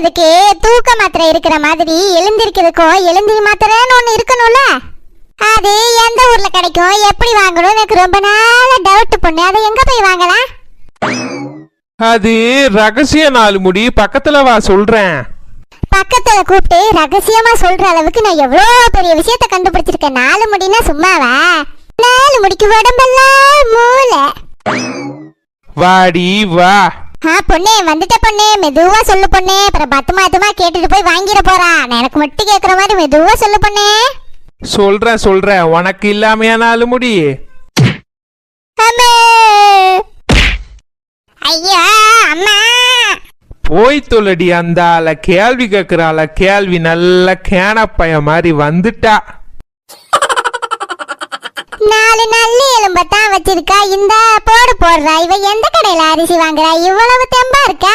தூங்குறதுக்கு தூக்க மாத்திரை இருக்கிற மாதிரி எழுந்திருக்கிறதுக்கும் எழுந்திரி மாத்திரைன்னு ஒண்ணு இருக்கணும்ல. அது எந்த ஊர்ல கிடைக்கும், எப்படி வாங்கணும் எனக்கு ரொம்ப நாள டவுட் பொண்ணு. அதை எங்க போய் வாங்கலாம்? அது ரகசிய 4 முடி, பக்கத்துல வா சொல்றேன். பக்கத்துல கூப்பிட்டு ரகசியமா சொல்ற அளவுக்கு நான் எவ்வளவு பெரிய விஷயத்த கண்டுபிடிச்சிருக்கேன். 4 முடினா சும்மாவா? 4 முடிக்கு உடம்பெல்லாம் மூளை. வாடி வா. பொண்ணே வந்துட்ட பொண்ணே, மெதுவா சொல்லு பொண்ணே. அப்புறம் பத்துமா கேட்டுட்டு போய் வாங்கிட போறா. நான் எனக்கு மட்டும் கேக்குற மாதிரி மெதுவா சொல்லு பொண்ணே. சொல்றேன். உனக்கு இல்லாமையா 4 முடி? ஐயோ அம்மா. போய் தொல்லடி, அந்த ஆள கேள்வி கேக்குறாள கேள்வி. நல்ல கேனப்பைய மாதிரி வந்துட்டா. 4 நல்ல எலும்பத்தான் வச்சிருக்கா. இந்த போடுறா. இவ எந்த கடையில அரிசி வாங்குறா? இவ்வளவு தெம்பா இருக்கா?